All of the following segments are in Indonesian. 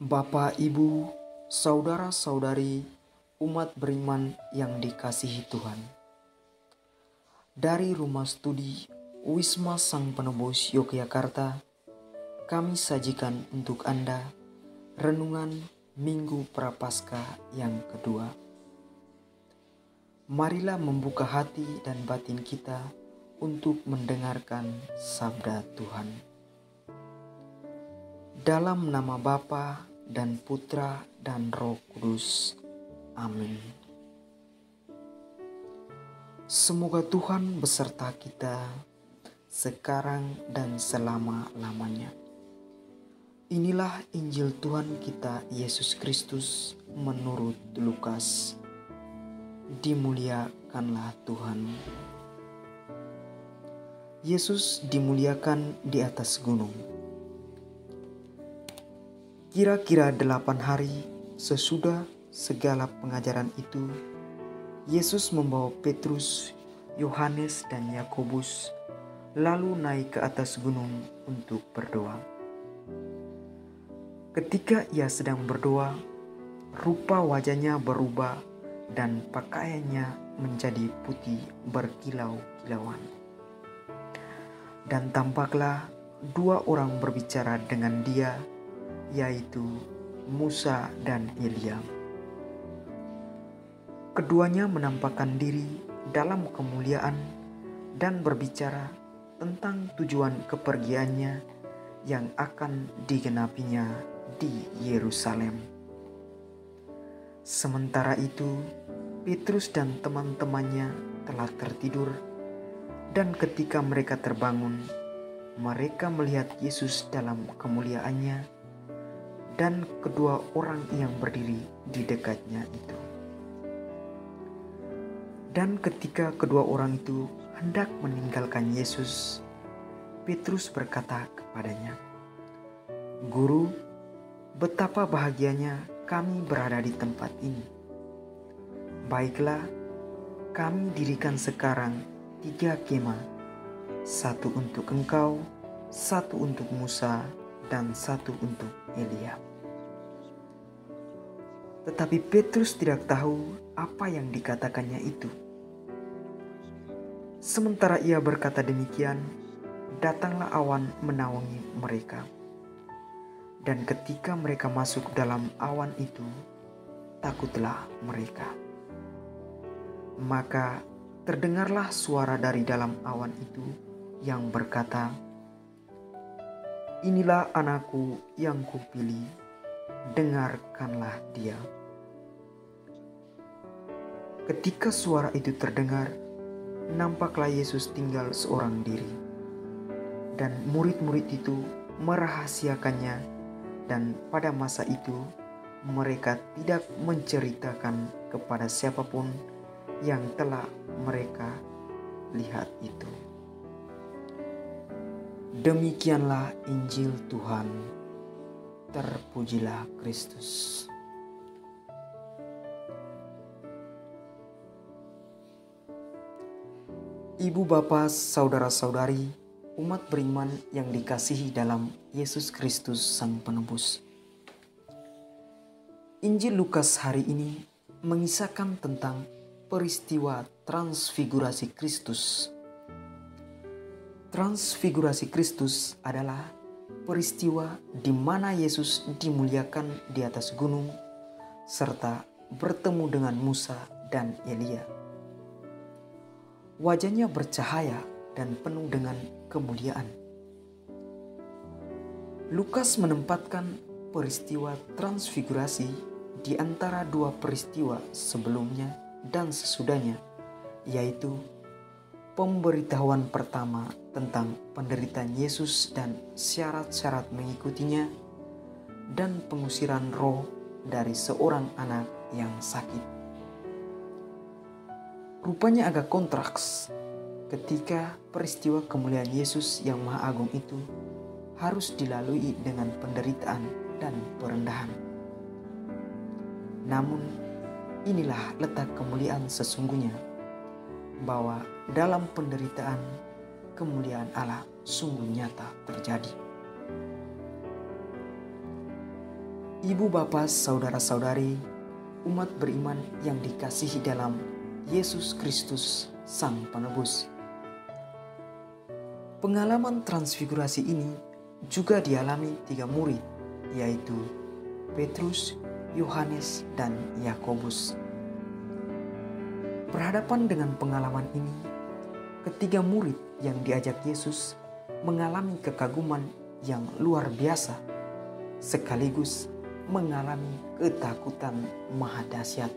Bapak, Ibu, saudara-saudari, umat beriman yang dikasihi Tuhan. Dari Rumah Studi Wisma Sang Penebus Yogyakarta, kami sajikan untuk Anda renungan Minggu Prapaskah yang kedua. Marilah membuka hati dan batin kita untuk mendengarkan sabda Tuhan. Dalam nama Bapa dan Putra dan Roh Kudus. Amin. Semoga Tuhan beserta kita sekarang dan selama-lamanya. Inilah Injil Tuhan kita Yesus Kristus menurut Lukas. Dimuliakanlah Tuhan. Yesus dimuliakan di atas gunung. Kira-kira 8 hari sesudah segala pengajaran itu, Yesus membawa Petrus, Yohanes, dan Yakobus lalu naik ke atas gunung untuk berdoa. Ketika ia sedang berdoa, rupa wajahnya berubah dan pakaiannya menjadi putih berkilau-kilauan. Dan tampaklah 2 orang berbicara dengan dia, yaitu Musa dan Elia. Keduanya menampakkan diri dalam kemuliaan dan berbicara tentang tujuan kepergiannya yang akan digenapinya di Yerusalem. Sementara itu, Petrus dan teman-temannya telah tertidur, dan ketika mereka terbangun, mereka melihat Yesus dalam kemuliaannya dan kedua orang yang berdiri di dekatnya itu. Dan ketika kedua orang itu hendak meninggalkan Yesus, Petrus berkata kepadanya, "Guru, betapa bahagianya kami berada di tempat ini. Baiklah, kami dirikan sekarang 3 kemah, 1 untuk engkau, 1 untuk Musa, dan 1 untuk Elia." Tetapi Petrus tidak tahu apa yang dikatakannya itu. Sementara ia berkata demikian, datanglah awan menaungi mereka. Dan ketika mereka masuk dalam awan itu, takutlah mereka. Maka terdengarlah suara dari dalam awan itu yang berkata, "Inilah anakku yang kupilih, dengarkanlah dia." Ketika suara itu terdengar, nampaklah Yesus tinggal seorang diri. Dan murid-murid itu merahasiakannya, dan pada masa itu mereka tidak menceritakan kepada siapapun yang telah mereka lihat itu. Demikianlah Injil Tuhan. Terpujilah Kristus. Ibu, bapak, saudara-saudari, umat beriman yang dikasihi dalam Yesus Kristus Sang Penebus. Injil Lukas hari ini mengisahkan tentang peristiwa transfigurasi Kristus. Transfigurasi Kristus adalah peristiwa di mana Yesus dimuliakan di atas gunung serta bertemu dengan Musa dan Elia. Wajahnya bercahaya dan penuh dengan kemuliaan. Lukas menempatkan peristiwa transfigurasi di antara 2 peristiwa sebelumnya dan sesudahnya, yaitu pemberitahuan pertama tentang penderitaan Yesus dan syarat-syarat mengikutinya, dan pengusiran roh dari seorang anak yang sakit. Rupanya agak kontraks ketika peristiwa kemuliaan Yesus yang Maha Agung itu harus dilalui dengan penderitaan dan perendahan. Namun, inilah letak kemuliaan sesungguhnya, bahwa dalam penderitaan kemuliaan Allah sungguh nyata terjadi. Ibu bapak, saudara-saudari, umat beriman yang dikasihi dalam Yesus Kristus Sang Penebus. Pengalaman transfigurasi ini juga dialami 3 murid, yaitu Petrus, Yohanes, dan Yakobus. Berhadapan dengan pengalaman ini, ketiga murid yang diajak Yesus mengalami kekaguman yang luar biasa, sekaligus mengalami ketakutan maha dahsyat.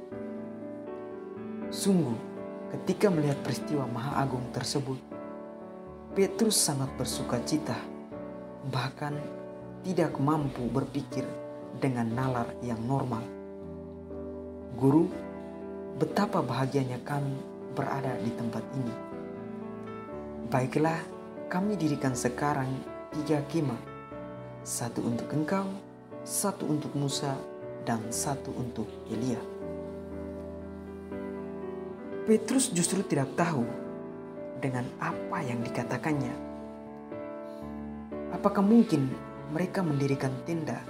Sungguh, ketika melihat peristiwa maha agung tersebut, Petrus sangat bersuka cita, bahkan tidak mampu berpikir dengan nalar yang normal. Guru, betapa bahagianya kami berada di tempat ini. Baiklah, kami dirikan sekarang 3 kemah, 1 untuk engkau, 1 untuk Musa, dan 1 untuk Elia. Petrus justru tidak tahu dengan apa yang dikatakannya. Apakah mungkin mereka mendirikan tenda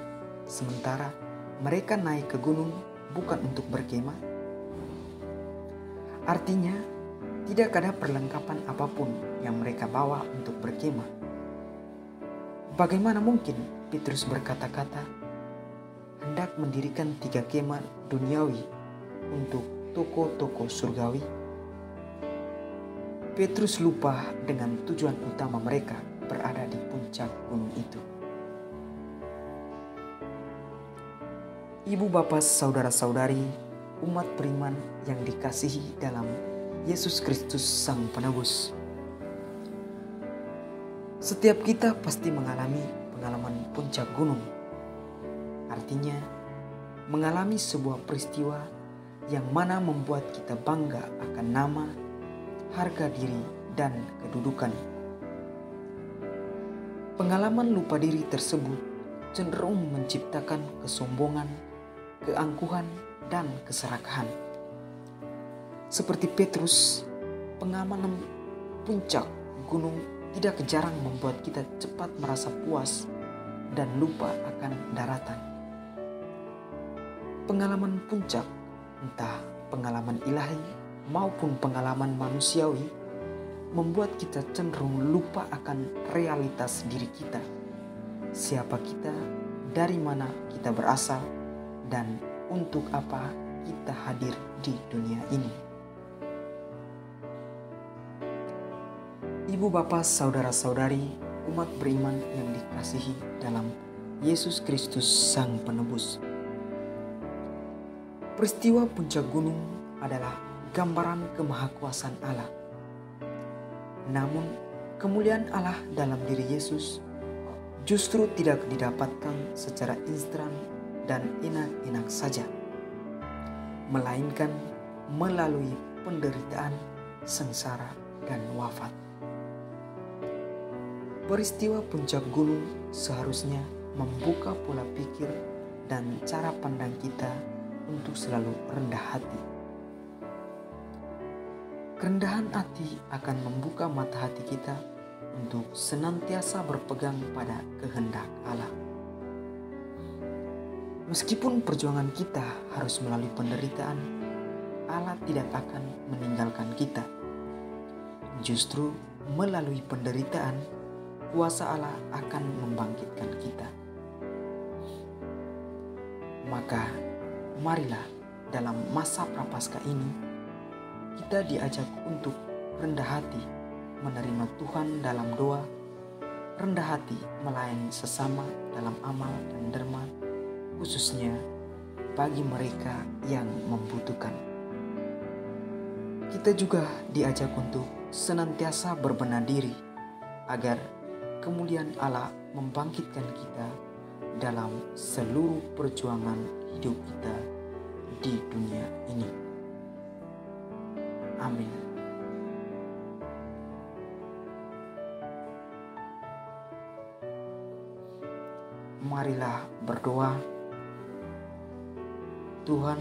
sementara mereka naik ke gunung bukan untuk berkemah? Artinya, tidak ada perlengkapan apapun yang mereka bawa untuk berkemah. Bagaimana mungkin Petrus berkata-kata hendak mendirikan 3 kemah duniawi untuk toko-toko surgawi? Petrus lupa dengan tujuan utama mereka berada di puncak gunung itu. Ibu bapak, saudara-saudari, umat beriman yang dikasihi dalam Yesus Kristus Sang Penebus. Setiap kita pasti mengalami pengalaman puncak gunung. Artinya, mengalami sebuah peristiwa yang mana membuat kita bangga akan nama, harga diri, dan kedudukan. Pengalaman lupa diri tersebut cenderung menciptakan kesombongan, keangkuhan, dan keserakahan. Seperti Petrus, pengalaman puncak gunung tidak jarang membuat kita cepat merasa puas dan lupa akan daratan. Pengalaman puncak, entah pengalaman ilahi maupun pengalaman manusiawi, membuat kita cenderung lupa akan realitas diri kita, siapa kita, dari mana kita berasal, dan untuk apa kita hadir di dunia ini. Ibu bapak, saudara-saudari, umat beriman yang dikasihi dalam Yesus Kristus Sang Penebus. Peristiwa puncak gunung adalah gambaran kemahakuasaan Allah. Namun, kemuliaan Allah dalam diri Yesus justru tidak didapatkan secara instan dan enak-enak saja, melainkan melalui penderitaan, sengsara, dan wafat. Peristiwa puncak gunung seharusnya membuka pola pikir dan cara pandang kita untuk selalu rendah hati. Kerendahan hati akan membuka mata hati kita untuk senantiasa berpegang pada kehendak Allah. Meskipun perjuangan kita harus melalui penderitaan, Allah tidak akan meninggalkan kita. Justru melalui penderitaan, kuasa Allah akan membangkitkan kita. Maka, marilah dalam masa prapaskah ini, kita diajak untuk rendah hati menerima Tuhan dalam doa, rendah hati melayani sesama dalam amal dan derma, khususnya bagi mereka yang membutuhkan. Kita juga diajak untuk senantiasa berbenah diri agar kemuliaan Allah membangkitkan kita dalam seluruh perjuangan hidup kita di dunia ini. Amin. Marilah berdoa. Tuhan,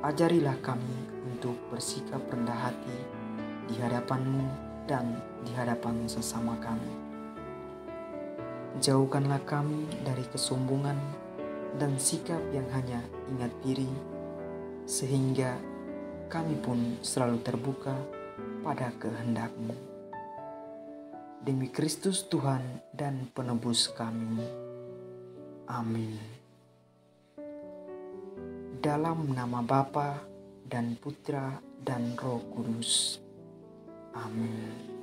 ajarilah kami untuk bersikap rendah hati di hadapan-Mu dan di hadapan sesama kami. Jauhkanlah kami dari kesombongan, dan sikap yang hanya ingat diri, sehingga kami pun selalu terbuka pada kehendak-Mu. Demi Kristus Tuhan dan Penebus kami. Amin. Dalam nama Bapa dan Putra dan Roh Kudus. Amin.